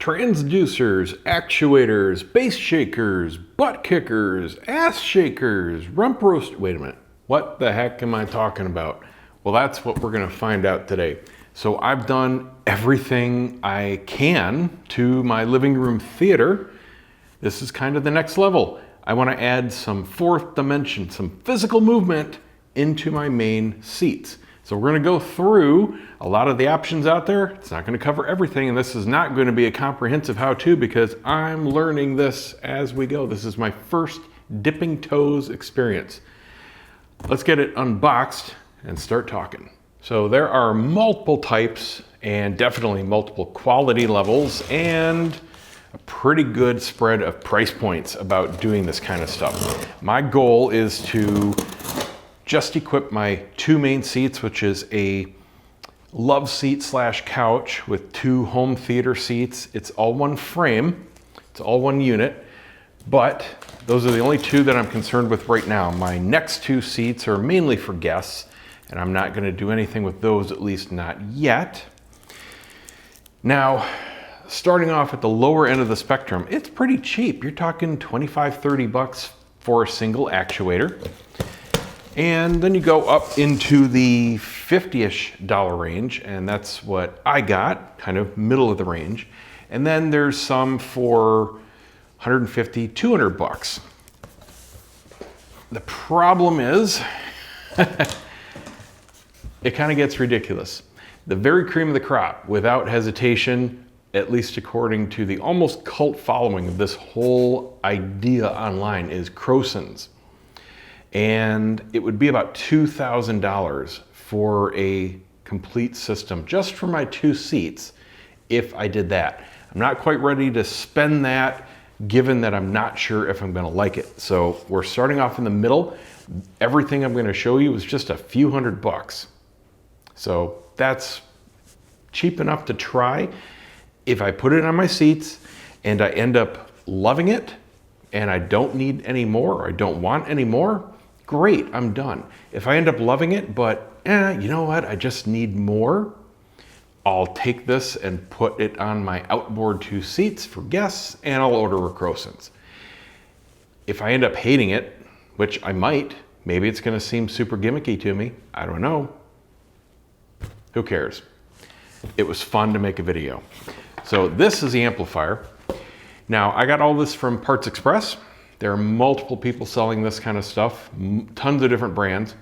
transducers, actuators, bass shakers, butt kickers, ass shakers, rump roast. Wait a minute, what the heck am I talking about? Well, that's what we're gonna find out today. So I've done everything I can to my living room theater. This is kind of the next level. I wanna add some fourth dimension, some physical movement into my main seats. So we're gonna go through a lot of the options out there. It's not gonna cover everything, and this is not gonna be a comprehensive how-to because I'm learning this as we go. This is my first dipping toes experience. Let's get it unboxed and start talking. So there are multiple types and definitely multiple quality levels and a pretty good spread of price points about doing this kind of stuff. My goal is to just equip my two main seats, which is a love seat slash couch with two home theater seats. It's all one frame, it's all one unit, but those are the only two that I'm concerned with right now. My next two seats are mainly for guests, and I'm not gonna do anything with those, at least not yet. Now, starting off at the lower end of the spectrum, it's pretty cheap. You're talking 25, 30 bucks for a single actuator. And then you go up into the $50-ish range, and that's what I got, kind of middle of the range. And then there's some for 150, 200 bucks. The problem is, it kind of gets ridiculous. The very cream of the crop, without hesitation, at least according to the almost cult following of this whole idea online, is Croson's. And it would be about $2,000 for a complete system just for my two seats if I did that. I'm not quite ready to spend that given that I'm not sure if I'm gonna like it. So we're starting off in the middle. Everything I'm gonna show you is just a few $100. So that's cheap enough to try. If I put it on my seats and I end up loving it and I don't need any more or I don't want any more, great, I'm done. If I end up loving it, but you know what, I just need more, I'll take this and put it on my outboard two seats for guests and I'll order a Croson's. If I end up hating it, which I might, maybe it's gonna seem super gimmicky to me, I don't know. Who cares? It was fun to make a video. So this is the amplifier. Now I got all this from Parts Express. There are multiple people selling this kind of stuff, tons of different brands,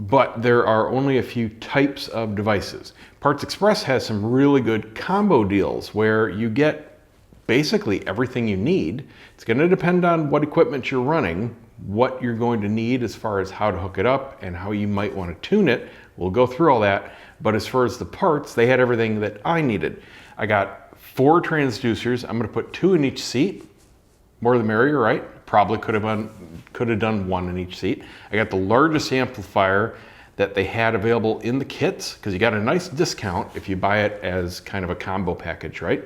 but there are only a few types of devices. Parts Express has some really good combo deals where you get basically everything you need. It's gonna depend on what equipment you're running, what you're going to need as far as how to hook it up and how you might want to tune it. We'll go through all that, but as far as the parts, they had everything that I needed. I got 4 transducers. I'm gonna put 2 in each seat. More the merrier, right? Probably could have done 1 in each seat. I got the largest amplifier that they had available in the kits because you got a nice discount if you buy it as kind of a combo package, right?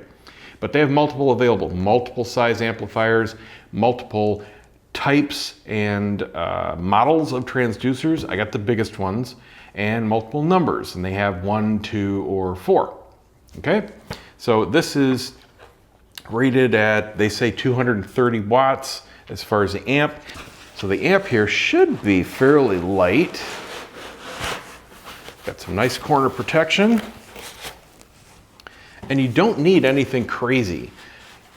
But they have multiple available, multiple size amplifiers, multiple types and models of transducers. I got the biggest ones and multiple numbers, and they have 1, 2, or 4, okay? So this is rated at, they say 230 watts as far as the amp. So the amp here should be fairly light. Got some nice corner protection. And you don't need anything crazy.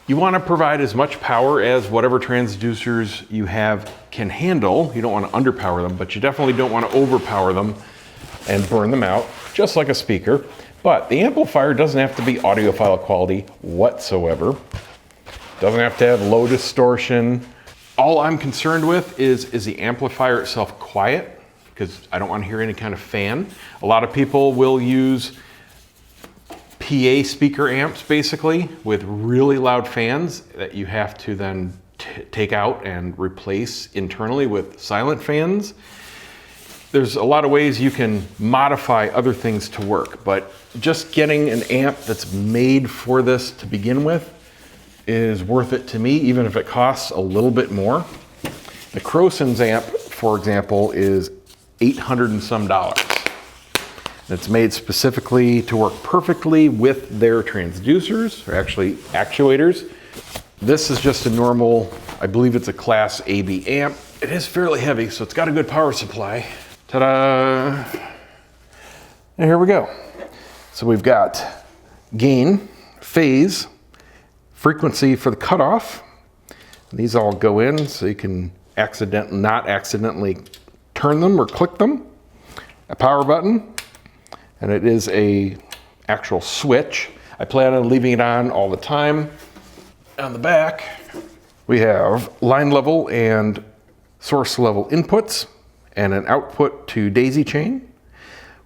You want to provide as much power as whatever transducers you have can handle. You don't want to underpower them, but you definitely don't want to overpower them and burn them out, just like a speaker. But the amplifier doesn't have to be audiophile quality whatsoever. Doesn't have to have low distortion. All I'm concerned with is the amplifier itself quiet? Because I don't want to hear any kind of fan. A lot of people will use PA speaker amps basically with really loud fans that you have to then take out and replace internally with silent fans. There's a lot of ways you can modify other things to work, but just getting an amp that's made for this to begin with is worth it to me, even if it costs a little bit more. The Croson's amp, for example, is $800 and some. It's made specifically to work perfectly with their transducers, or actually actuators. This is just a normal, I believe it's a class AB amp. It is fairly heavy, so it's got a good power supply. Ta-da! And here we go. So we've got gain, phase, frequency for the cutoff. These all go in so you can not accidentally turn them or click them. A power button, and it is a actual switch. I plan on leaving it on all the time. On the back, we have line level and source level inputs and an output to daisy chain.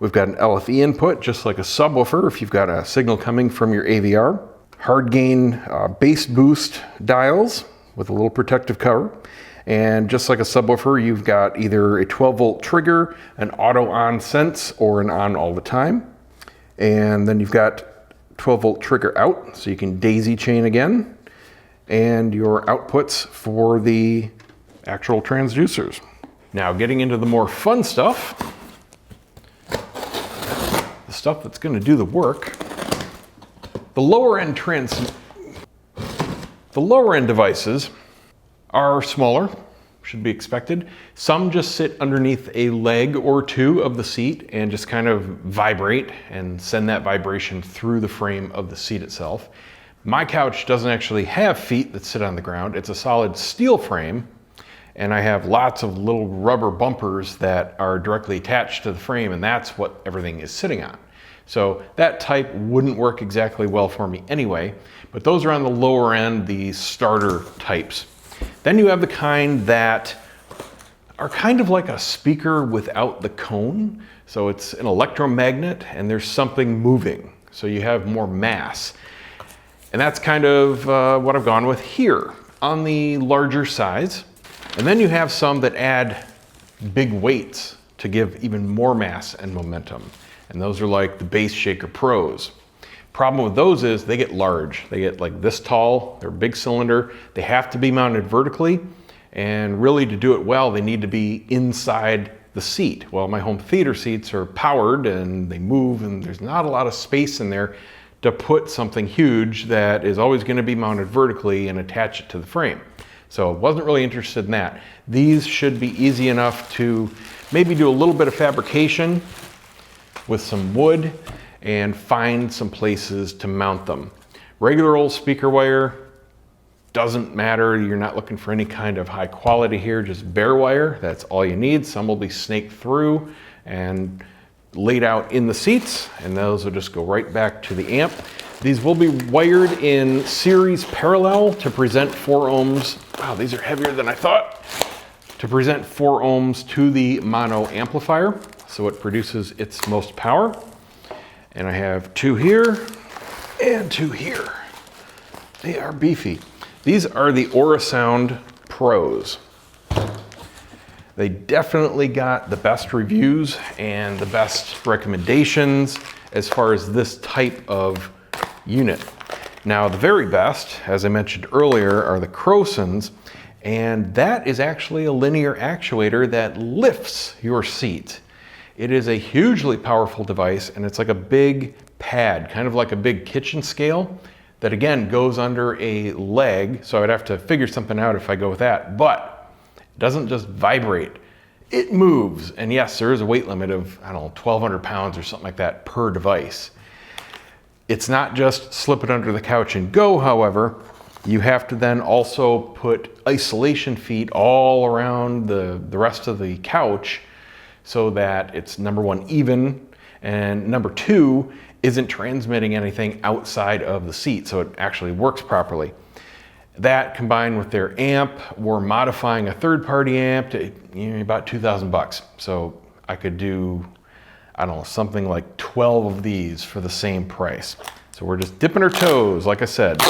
We've got an LFE input, just like a subwoofer if you've got a signal coming from your AVR. Hard gain bass boost dials with a little protective cover. And just like a subwoofer, you've got either a 12-volt trigger, an auto on sense, or an on all the time. And then you've got 12-volt trigger out, so you can daisy chain again. And your outputs for the actual transducers. Now getting into the more fun stuff, the stuff that's going to do the work. The lower end devices are smaller, should be expected. Some just sit underneath a leg or two of the seat and just kind of vibrate and send that vibration through the frame of the seat itself. My couch doesn't actually have feet that sit on the ground. It's a solid steel frame, and I have lots of little rubber bumpers that are directly attached to the frame, and that's what everything is sitting on. So that type wouldn't work exactly well for me anyway, but those are on the lower end, the starter types. Then you have the kind that are kind of like a speaker without the cone. So it's an electromagnet and there's something moving. So you have more mass. And that's kind of what I've gone with here on the larger size. And then you have some that add big weights to give even more mass and momentum. And those are like the Bass Shaker Pros. Problem with those is they get large. They get like this tall, they're big cylinder. They have to be mounted vertically. And really to do it well, they need to be inside the seat. Well, my home theater seats are powered and they move and there's not a lot of space in there to put something huge that is always going to be mounted vertically and attach it to the frame. So wasn't really interested in that. These should be easy enough to maybe do a little bit of fabrication with some wood and find some places to mount them. Regular old speaker wire doesn't matter. You're not looking for any kind of high quality here, just bare wire. That's all you need. Some will be snaked through and laid out in the seats, and those will just go right back to the amp. These will be wired in series parallel to present 4 ohms. Wow, these are heavier than I thought. To present 4 ohms to the mono amplifier, so it produces its most power. And I have 2 here and 2 here. They are beefy. These are the Aurasound Pros. They definitely got the best reviews and the best recommendations as far as this type of unit. Now the very best, as I mentioned earlier, are the Crosons, and that is actually a linear actuator that lifts your seat. It is a hugely powerful device, and it's like a big pad, kind of like a big kitchen scale that again goes under a leg, so I'd have to figure something out if I go with that, but it doesn't just vibrate, it moves. And yes, there is a weight limit of, I don't know, 1,200 pounds or something like that per device. It's not just slip it under the couch and go, however. You have to then also put isolation feet all around the rest of the couch so that it's number 1, even, and number 2, isn't transmitting anything outside of the seat, so it actually works properly. That combined with their amp, we're modifying a third-party amp to about $2,000. So I could do, I don't know, something like 12 of these for the same price. So we're just dipping our toes, like I said.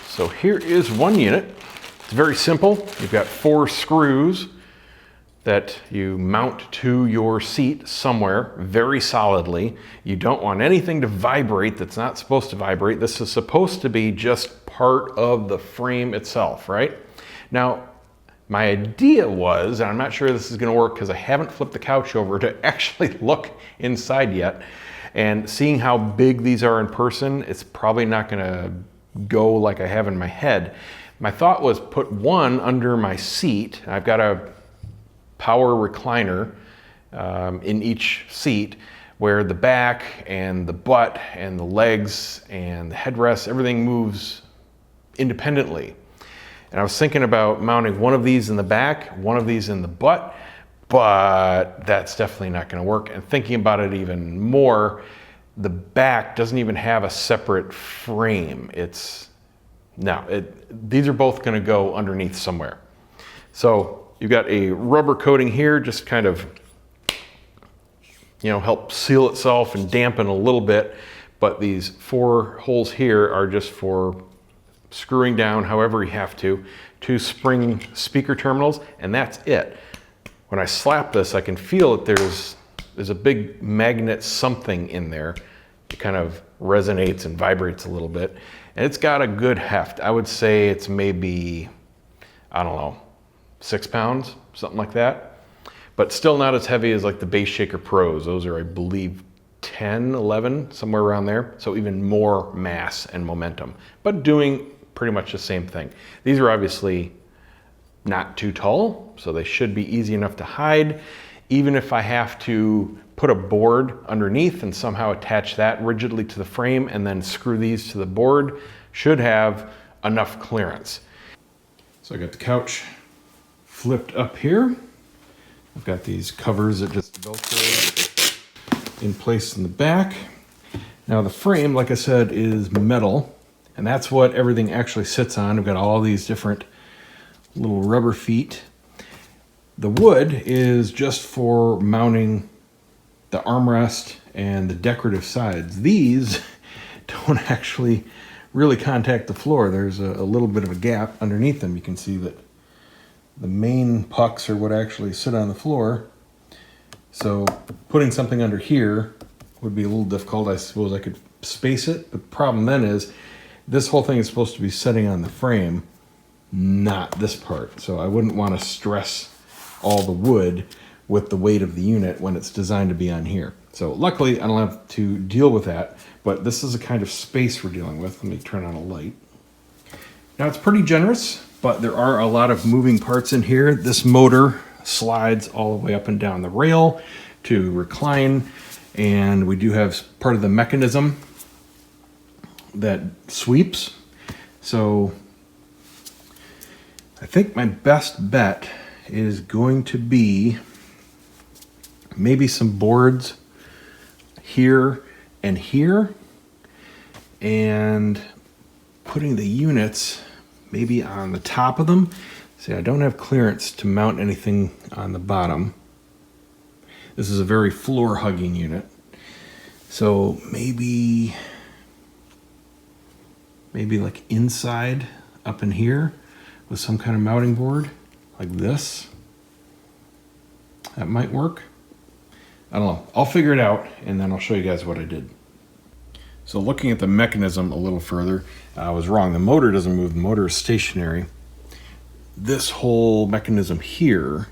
So here is one unit. It's very simple. You've got 4 screws that you mount to your seat somewhere very solidly. You don't want anything to vibrate that's not supposed to vibrate. This is supposed to be just part of the frame itself, right? Now, My idea was, and I'm not sure this is gonna work because I haven't flipped the couch over to actually look inside yet, and seeing how big these are in person, it's probably not gonna go like I have in my head. My thought was put one under my seat. I've got a power recliner in each seat where the back and the butt and the legs and the headrest, everything moves independently. And I was thinking about mounting one of these in the back, one of these in the butt, but that's definitely not gonna work. And thinking about it even more, the back doesn't even have a separate frame. These are both gonna go underneath somewhere. So you've got a rubber coating here, just kind of, help seal itself and dampen a little bit. But these 4 holes here are just for screwing down however you have to 2 spring speaker terminals, and that's it. When I slap this, I can feel that there's a big magnet something in there. It kind of resonates and vibrates a little bit, and it's got a good heft. I would say it's maybe, I don't know, 6 pounds, something like that, but still not as heavy as like the Bass Shaker Pros. Those are, I believe, 10, 11, somewhere around there. So even more mass and momentum, but doing pretty much the same thing. These are obviously not too tall, so they should be easy enough to hide. Even if I have to put a board underneath and somehow attach that rigidly to the frame and then screw these to the board, should have enough clearance. So I got the couch flipped up here. I've got these covers that just Velcro in place in the back. Now the frame, like I said, is metal, and that's what everything actually sits on. I've got all these different little rubber feet. The wood is just for mounting the armrest and the decorative sides. These don't actually really contact the floor. There's a little bit of a gap underneath them. You can see that the main pucks are what actually sit on the floor. So putting something under here would be a little difficult. I suppose I could space it. The problem then is this whole thing is supposed to be sitting on the frame, not this part. So I wouldn't want to stress all the wood with the weight of the unit when it's designed to be on here. So luckily I don't have to deal with that, but this is the kind of space we're dealing with. Let me turn on a light. Now it's pretty generous, but there are a lot of moving parts in here. This motor slides all the way up and down the rail to recline, and we do have part of the mechanism that sweeps. So I think my best bet is going to be maybe some boards here and here, and putting the units maybe on the top of them. See, I don't have clearance to mount anything on the bottom. This is a very floor hugging unit. So maybe like inside up in here with some kind of mounting board like this. That might work. I don't know. I'll figure it out and then I'll show you guys what I did. So looking at the mechanism a little further, I was wrong. The motor doesn't move. The motor is stationary. This whole mechanism here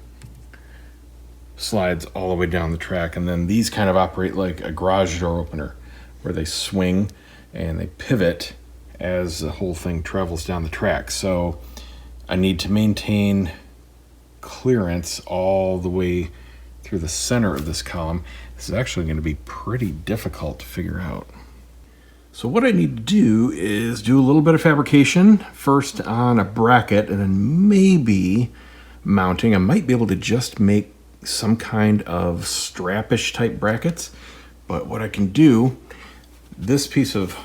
slides all the way down the track, and then these kind of operate like a garage door opener where they swing and they pivot as the whole thing travels down the track. So I need to maintain clearance all the way through the center of this column. This is actually going to be pretty difficult to figure out. So what I need to do is do a little bit of fabrication first on a bracket, and then maybe mounting. I might be able to just make some kind of strap-ish type brackets, but what I can do, this piece of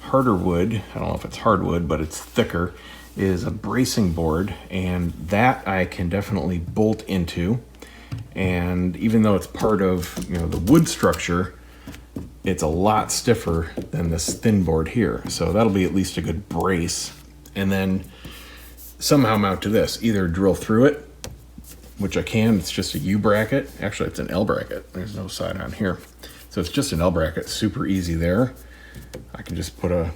harder wood, I don't know if it's hardwood, but it's thicker, is a bracing board, and that I can definitely bolt into. And even though it's part of the wood structure, it's a lot stiffer than this thin board here. So that'll be at least a good brace. And then somehow mount to this, either drill through it, which I can, it's just a U bracket. Actually, it's an L bracket. There's no side on here. So it's just an L bracket, super easy there. I can just put a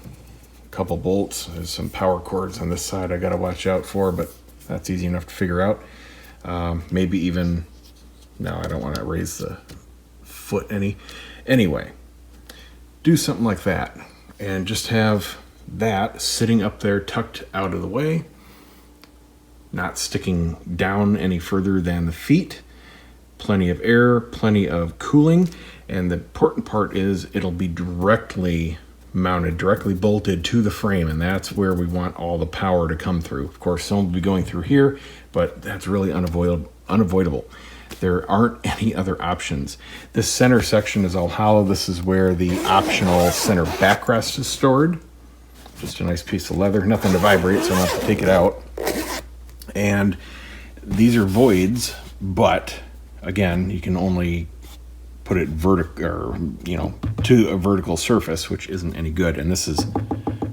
couple bolts. There's some power cords on this side I gotta watch out for, but That's easy enough to figure out. Maybe even, no, I don't want to raise the foot any. Anyway, do something like that and just have that sitting up there tucked out of the way, not sticking down any further than the feet. Plenty of air, plenty of cooling, and the important part is it'll be directly mounted, directly bolted to the frame, and that's where we want all the power to come through. Of course, some will be going through here, but that's really unavoidable. There aren't any other options. This center section is all hollow. This is where the optional center backrest is stored. Just a nice piece of leather, nothing to vibrate, so I don't have to take it out. And these are voids, but again, you can only put it vertical, or to a vertical surface, which isn't any good. And this is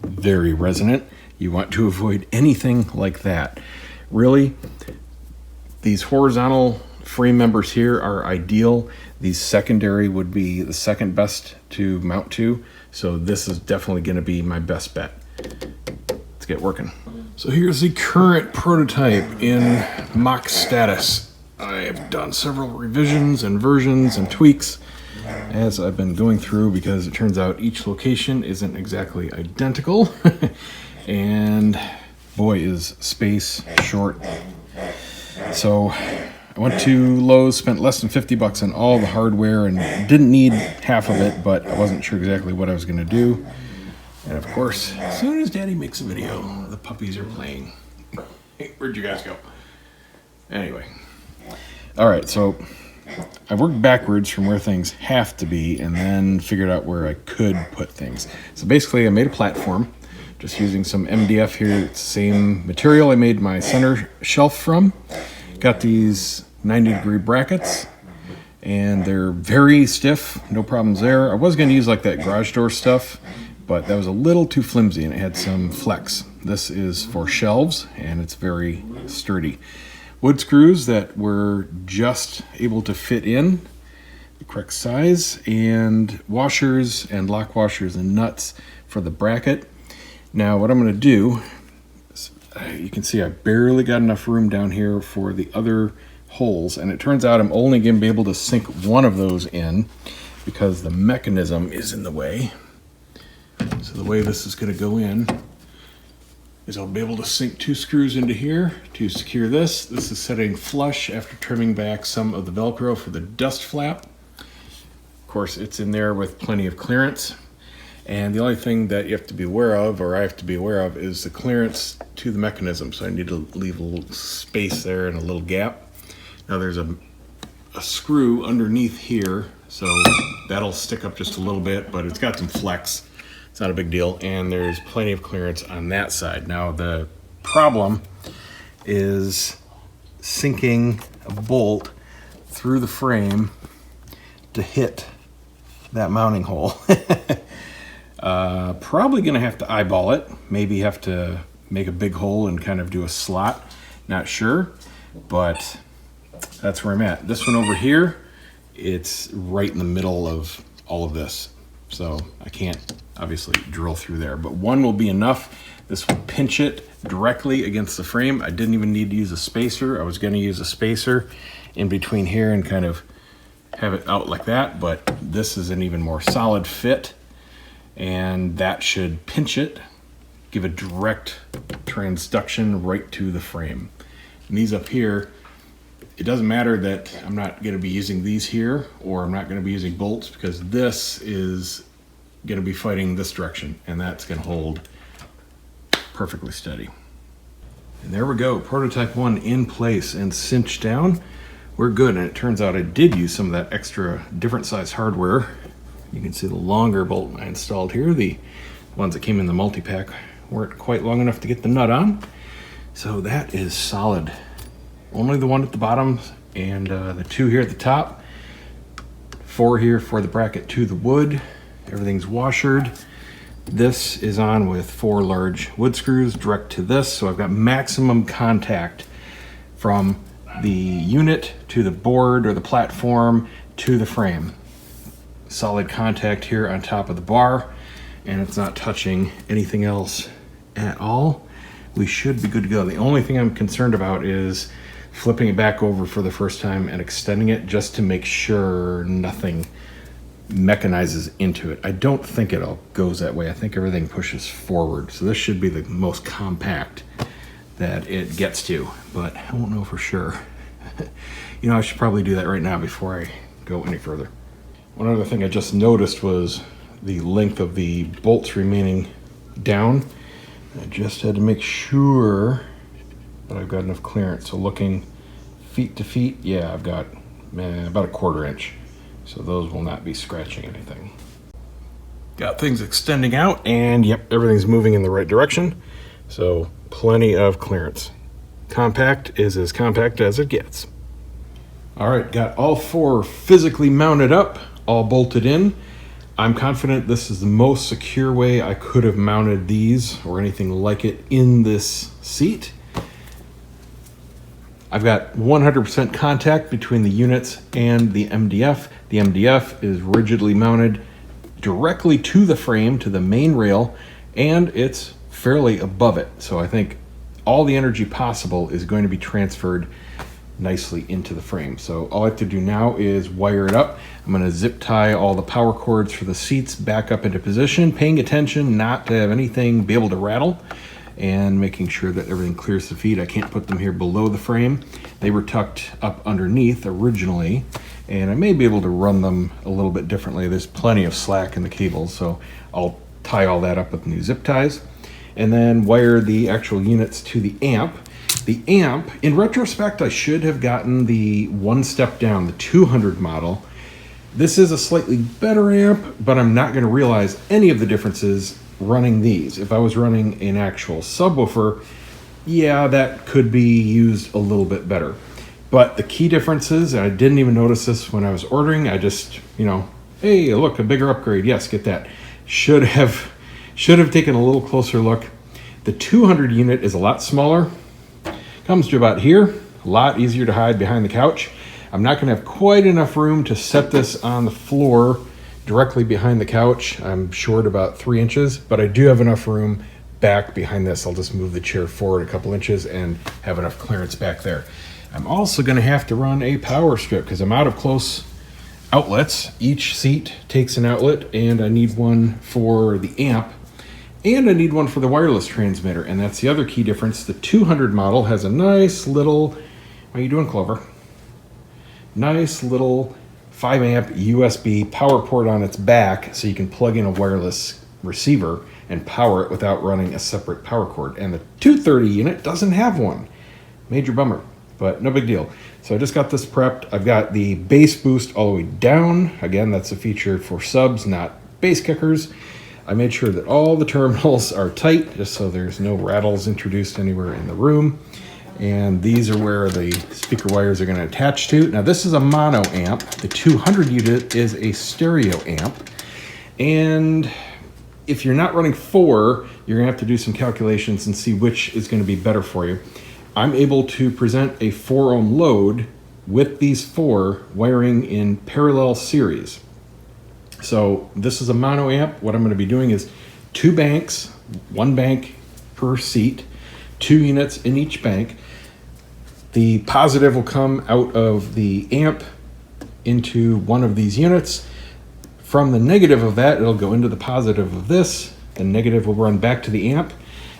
very resonant. You want to avoid anything like that. Really, these horizontal frame members here are ideal. These secondary would be the second best to mount to. So this is definitely going to be my best bet. Let's get working. So here's the current prototype in mock status. I have done several revisions and versions and tweaks as I've been going through, because it turns out each location isn't exactly identical. And boy, is space short. So I went to Lowe's, spent less than $50 on all the hardware, and didn't need half of it, but I wasn't sure exactly what I was going to do. And of course, as soon as Daddy makes a video, the puppies are playing. Hey, where'd you guys go? Anyway. All right, so I worked backwards from where things have to be and then figured out where I could put things. So basically I made a platform just using some MDF here. It's the same material I made my center shelf from. Got these 90-degree brackets, and they're very stiff, no problems there. I was going to use like that garage door stuff, but that was a little too flimsy and it had some flex. This is for shelves and it's very sturdy. Wood screws that were just able to fit in the correct size, and washers and lock washers and nuts for the bracket. Now what I'm going to do is, you can see I barely got enough room down here for the other holes, and it turns out I'm only going to be able to sink one of those in because the mechanism is in the way. So the way this is going to go in is I'll be able to sink 2 screws into here to secure this. This is setting flush after trimming back some of the Velcro for the dust flap. Of course, it's in there with plenty of clearance. And the only thing that you have to be aware of, or I have to be aware of, is the clearance to the mechanism. So I need to leave a little space there and a little gap. Now there's a screw underneath here, so that'll stick up just a little bit, but it's got some flex. It's not a big deal, and there's plenty of clearance on that side. Now the problem is sinking a bolt through the frame to hit that mounting hole. Probably gonna have to eyeball it, maybe have to make a big hole and kind of do a slot, not sure, but that's where I'm at. This one over here, it's right in the middle of all of this, so I can't obviously drill through there, but one will be enough. This will pinch it directly against the frame. I didn't even need to use a spacer. I was going to use a spacer in between here and kind of have it out like that, but this is an even more solid fit, and that should pinch it, give a direct transduction right to the frame. And these up here, it doesn't matter that I'm not going to be using these here, or I'm not going to be using bolts, because this is going to be fighting this direction, and that's going to hold perfectly steady. And there we go, prototype 1 in place and cinched down. We're good, and it turns out I did use some of that extra different size hardware. You can see the longer bolt I installed here. The ones that came in the multi-pack weren't quite long enough to get the nut on, so that is solid. Only the one at the bottom and the 2 here at the top. 4 here for the bracket to the wood. Everything's washered. This is on with 4 large wood screws direct to this, so I've got maximum contact from the unit to the board or the platform to the frame. Solid contact here on top of the bar, and it's not touching anything else at all. we should be good to go. The only thing I'm concerned about is flipping it back over for the first time and extending it just to make sure nothing mechanizes into it. I don't think it all goes that way. I think everything pushes forward. So this should be the most compact that it gets to, but I won't know for sure. You know, I should probably do that right now before I go any further. One other thing I just noticed was the length of the bolts remaining down. I just had to make sure that I've got enough clearance. So looking feet to feet, yeah, I've got about 1/4 inch. So those will not be scratching anything. Got things extending out, and yep, everything's moving in the right direction. So plenty of clearance. Compact is as compact as it gets. All right, got all 4 physically mounted up, all bolted in. I'm confident this is the most secure way I could have mounted these or anything like it in this seat. I've got 100% contact between the units and the MDF. The MDF is rigidly mounted directly to the frame, to the main rail, and it's fairly above it. So I think all the energy possible is going to be transferred nicely into the frame. So all I have to do now is wire it up. I'm going to zip tie all the power cords for the seats back up into position, paying attention not to have anything be able to rattle, and making sure that everything clears the feet. I can't put them here below the frame. They were tucked up underneath originally, and I may be able to run them a little bit differently. There's plenty of slack in the cables, so I'll tie all that up with new zip ties, and then wire the actual units to the amp. The amp, in retrospect, I should have gotten the one step down, the 200 model. This is a slightly better amp, but I'm not going to realize any of the differences running these. If I was running an actual subwoofer, yeah, that could be used a little bit better. But the key differences, and I didn't even notice this when I was ordering, I just, hey, look, a bigger upgrade. Yes, get that. Should have taken a little closer look. The 200 unit is a lot smaller. Comes to about here, a lot easier to hide behind the couch. I'm not going to have quite enough room to set this on the floor directly behind the couch. I'm short about 3 inches, but I do have enough room back behind this. I'll just move the chair forward a couple inches and have enough clearance back there. I'm also going to have to run a power strip because I'm out of close outlets. Each seat takes an outlet, and I need one for the amp, and I need one for the wireless transmitter, and that's the other key difference. The 200 model has a nice little, how you doing, Clover? Nice little 5 amp USB power port on its back, so you can plug in a wireless receiver and power it without running a separate power cord. And the 230 unit doesn't have one. Major bummer, but no big deal. So I just got this prepped. I've got the bass boost all the way down. Again, that's a feature for subs, not bass kickers. I made sure that all the terminals are tight, just so there's no rattles introduced anywhere in the room. And these are where the speaker wires are going to attach to. Now this is a mono amp. The 200 unit is a stereo amp. And if you're not running 4, you're going to have to do some calculations and see which is going to be better for you. I'm able to present a 4 ohm load with these 4 wiring in parallel series. So this is a mono amp. What I'm going to be doing is 2 banks, 1 bank per seat, 2 units in each bank. The positive will come out of the amp into one of these units. From the negative of that, it'll go into the positive of this. The negative will run back to the amp,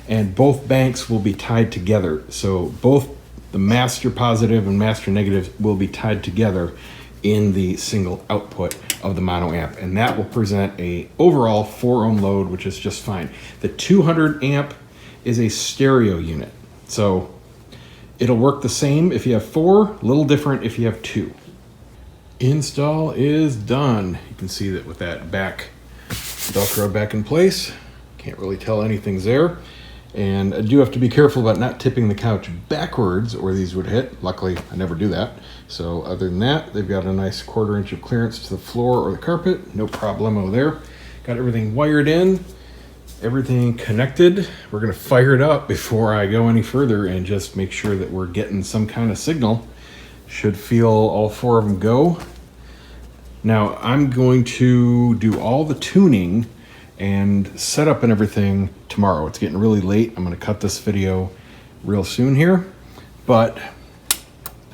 and both banks will be tied together. So both the master positive and master negative will be tied together in the single output of the mono amp, and that will present a overall 4 ohm load, which is just fine. The 200 amp is a stereo unit, so it'll work the same if you have 4, a little different if you have 2. Install is done. You can see that with that back Velcro back in place. Can't really tell anything's there. And I do have to be careful about not tipping the couch backwards or these would hit. Luckily, I never do that. So other than that, they've got a nice 1/4 inch of clearance to the floor or the carpet. No problemo there. Got everything wired in, everything connected. We're gonna fire it up before I go any further and just make sure that we're getting some kind of signal. Should feel all 4 of them go. Now I'm going to do all the tuning and setup and everything tomorrow. It's getting really late. I'm going to cut this video real soon here, but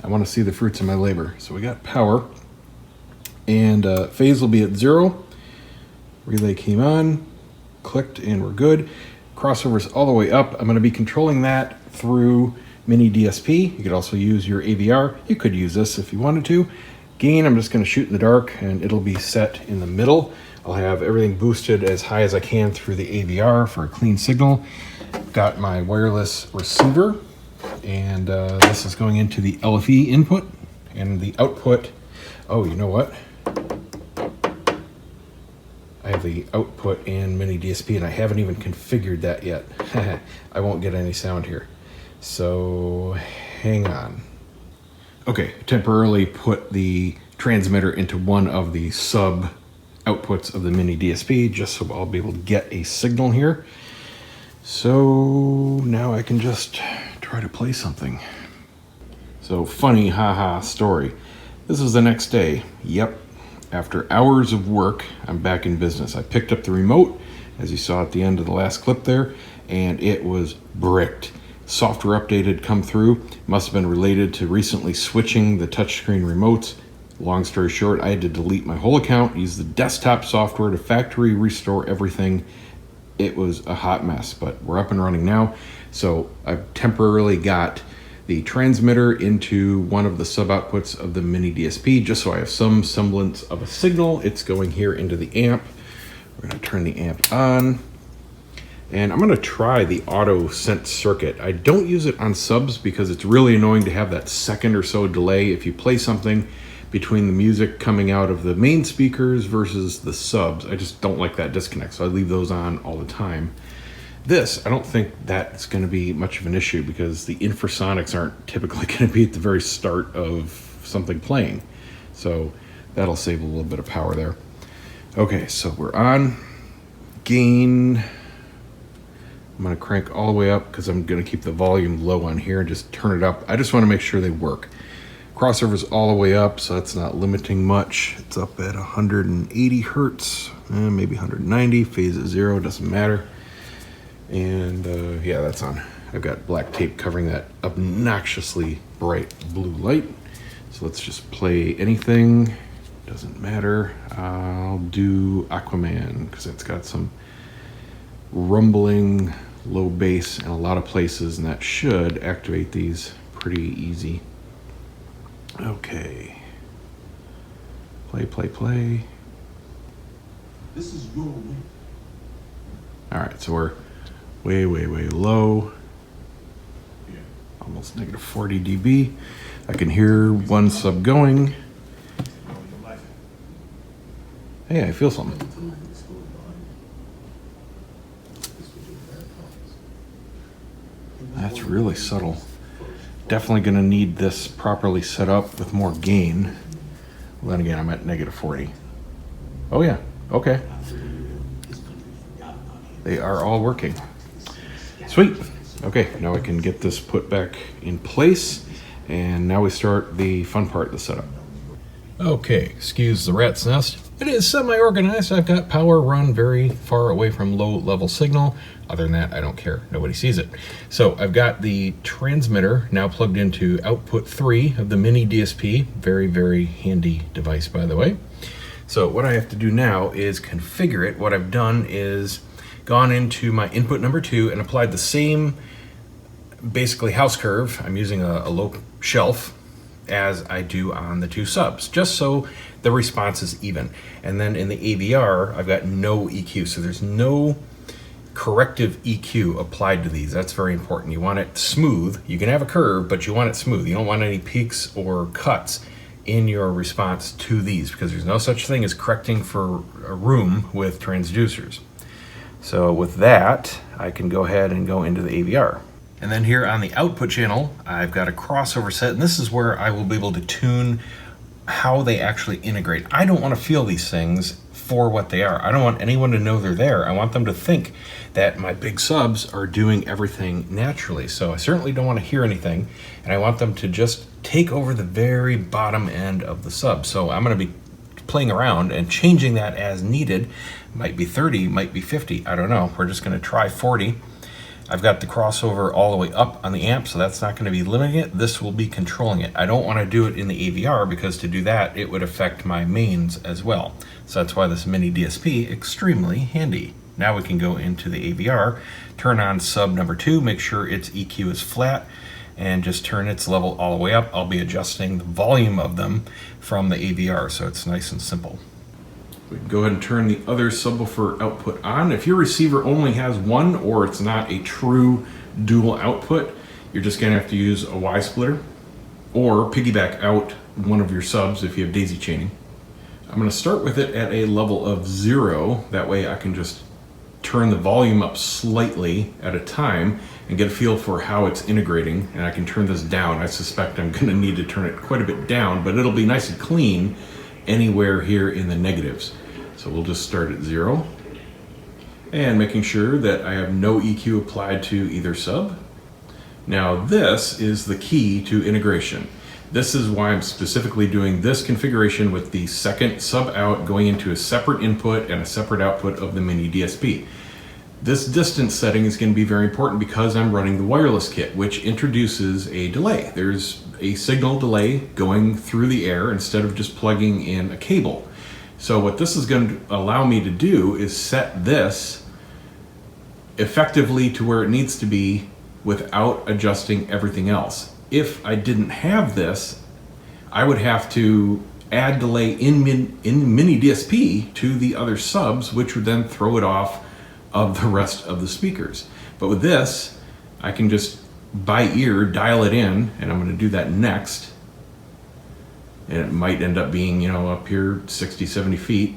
I want to see the fruits of my labor. So we got power, and phase will be at 0. Relay came on, clicked, and we're good. Crossover's all the way up. I'm going to be controlling that through mini DSP. You could also use your AVR. You could use this if you wanted to. Gain, I'm just going to shoot in the dark, and it'll be set in the middle. I'll have everything boosted as high as I can through the AVR for a clean signal. Got my wireless receiver, and this is going into the LFE input, and the output, oh, you know what? I have the output in mini DSP, and I haven't even configured that yet. I won't get any sound here. So hang on. Okay, temporarily put the transmitter into one of the sub outputs of the mini DSP just so I'll be able to get a signal here. So now I can just try to play something. So funny haha story. This is the next day. Yep. After hours of work, I'm back in business. I picked up the remote, as you saw at the end of the last clip there, and it was bricked. Software update had come through. Must have been related to recently switching the touchscreen remotes. Long story short, I had to delete my whole account, use the desktop software to factory restore everything. It was a hot mess, but we're up and running now. So I've temporarily got the transmitter into one of the sub outputs of the mini DSP, just so I have some semblance of a signal. It's going here into the amp. We're going to turn the amp on, and I'm going to try the auto sense circuit. I don't use it on subs because it's really annoying to have that second or so delay if you play something between the music coming out of the main speakers versus the subs. I just don't like that disconnect, so I leave those on all the time. This, I don't think that's going to be much of an issue because the infrasonics aren't typically going to be at the very start of something playing. So that'll save a little bit of power there. Okay, so we're on. Gain, I'm going to crank all the way up because I'm going to keep the volume low on here and just turn it up. I just want to make sure they work. Crossover's all the way up, so that's not limiting much. It's up at 180 hertz, maybe 190. Phase at 0, doesn't matter. And yeah, that's on. I've got black tape covering that obnoxiously bright blue light. So let's just play anything. Doesn't matter. I'll do Aquaman because it's got some rumbling, low bass in a lot of places, and that should activate these pretty easy. Okay. Play, play, play. This is your way. All right, so we're way, way, way low. Yeah. Almost negative 40 dB. I can hear one sub going. Hey, I feel something. That's really subtle. Definitely going to need this properly set up with more gain. Well, then again, I'm at negative 40. Oh yeah, okay. They are all working. Sweet. Okay, now I can get this put back in place, and now we start the fun part of the setup. Okay, excuse the rat's nest. It is semi-organized. I've got power run very far away from low-level signal. Other than that, I don't care. Nobody sees it. So I've got the transmitter now plugged into output 3 of the mini DSP. Very, very handy device, by the way. So what I have to do now is configure it. What I've done is gone into my input number 2 and applied the same basically house curve. I'm using a low shelf as I do on the 2 subs, just so the response is even. And then in the AVR, I've got no EQ, so there's no corrective EQ applied to these. That's very important. You want it smooth. You can have a curve, but you want it smooth. You don't want any peaks or cuts in your response to these, because there's no such thing as correcting for a room with transducers. So with that, I can go ahead and go into the AVR. And then here on the output channel, I've got a crossover set, and this is where I will be able to tune how they actually integrate. I don't want to feel these things for what they are. I don't want anyone to know they're there. I want them to think that my big subs are doing everything naturally. So I certainly don't want to hear anything, and I want them to just take over the very bottom end of the sub. So I'm going to be playing around and changing that as needed. Might be 30, might be 50, I don't know. We're just going to try 40. I've got the crossover all the way up on the amp, so that's not going to be limiting it. This will be controlling it. I don't want to do it in the AVR because to do that, it would affect my mains as well. So that's why this mini DSP, extremely handy. Now we can go into the AVR, turn on sub number 2, make sure its EQ is flat, and just turn its level all the way up. I'll be adjusting the volume of them from the AVR, so it's nice and simple. We can go ahead and turn the other subwoofer output on. If your receiver only has one or it's not a true dual output, you're just gonna have to use a Y splitter or piggyback out one of your subs if you have daisy chaining. I'm gonna start with it at a level of 0. That way I can just turn the volume up slightly at a time and get a feel for how it's integrating. And I can turn this down. I suspect I'm gonna need to turn it quite a bit down, but it'll be nice and clean anywhere here in the negatives. So we'll just start at 0 and making sure that I have no EQ applied to either sub. Now this is the key to integration. This is why I'm specifically doing this configuration with the second sub out going into a separate input and a separate output of the mini DSP. This distance setting is going to be very important because I'm running the wireless kit, which introduces a delay. There's a signal delay going through the air instead of just plugging in a cable. So what this is going to allow me to do is set this effectively to where it needs to be without adjusting everything else. If I didn't have this, I would have to add delay in mini DSP to the other subs, which would then throw it off of the rest of the speakers. But with this, I can just by ear dial it in, and I'm going to do that next. And it might end up being, up here 60, 70 feet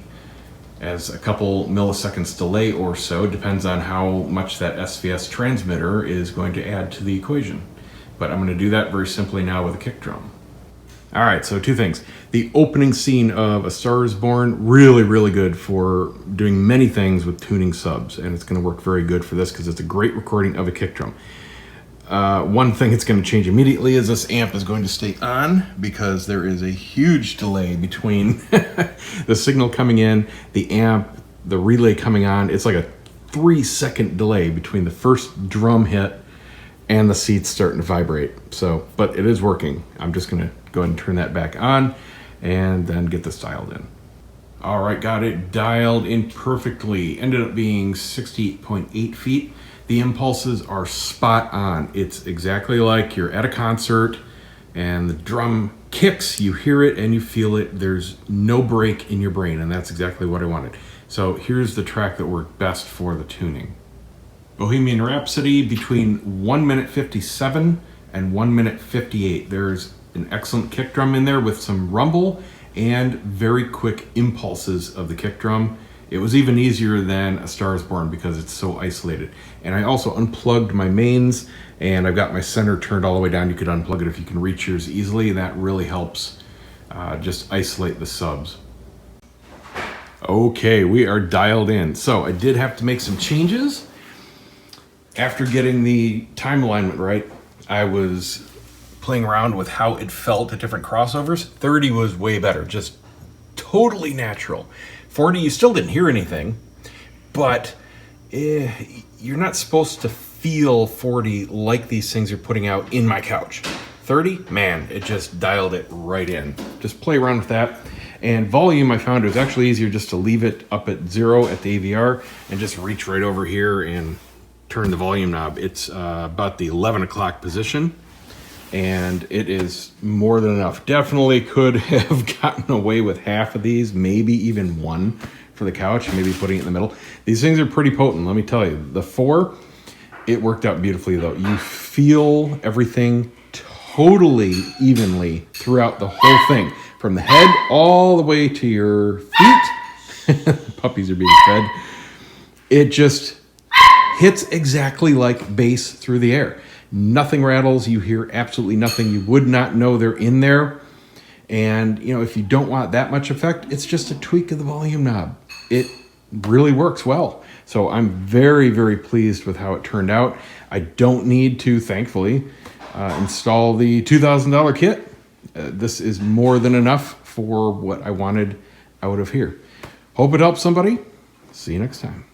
as a couple milliseconds delay or so. Depends on how much that SVS transmitter is going to add to the equation. But I'm going to do that very simply now with a kick drum. All right, so 2 things. The opening scene of A Star Is Born, really, really good for doing many things with tuning subs, and it's going to work very good for this because it's a great recording of a kick drum. One thing it's going to change immediately is this amp is going to stay on because there is a huge delay between the signal coming in, the amp, the relay coming on. It's like a 3-second delay between the first drum hit and the seats starting to vibrate. So, but it is working. I'm just going to go ahead and turn that back on and then get this dialed in. All right, got it dialed in perfectly. Ended up being 68.8 feet. The impulses are spot on. It's exactly like you're at a concert and the drum kicks, you hear it and you feel it. There's no break in your brain, and that's exactly what I wanted. So here's the track that worked best for the tuning. Bohemian Rhapsody between 1 minute 57 and 1 minute 58. There's an excellent kick drum in there with some rumble and very quick impulses of the kick drum. It was even easier than A Star Is Born because it's so isolated. And I also unplugged my mains, and I've got my center turned all the way down. You could unplug it if you can reach yours easily. That really helps just isolate the subs. Okay, we are dialed in. So I did have to make some changes. After getting the time alignment right, I was playing around with how it felt at different crossovers. 30 was way better, just totally natural. 40, you still didn't hear anything, but you're not supposed to feel 40 like these things are putting out in my couch. 30, man, it just dialed it right in. Just play around with that. And volume, I found it was actually easier just to leave it up at 0 at the AVR and just reach right over here and turn the volume knob. It's about the 11 o'clock position, and it is more than enough. Definitely could have gotten away with half of these, maybe even one for the couch, maybe putting it in the middle. These things are pretty potent, let me tell you. The 4, it worked out beautifully though. You feel everything totally evenly throughout the whole thing, from the head all the way to your feet. Puppies are being fed. It just hits exactly like bass through the air. Nothing rattles. You hear absolutely nothing. You would not know they're in there. And, if you don't want that much effect, it's just a tweak of the volume knob. It really works well. So I'm very, very pleased with how it turned out. I don't need to, thankfully, install the $2,000 kit. This is more than enough for what I wanted out of here. Hope it helps somebody. See you next time.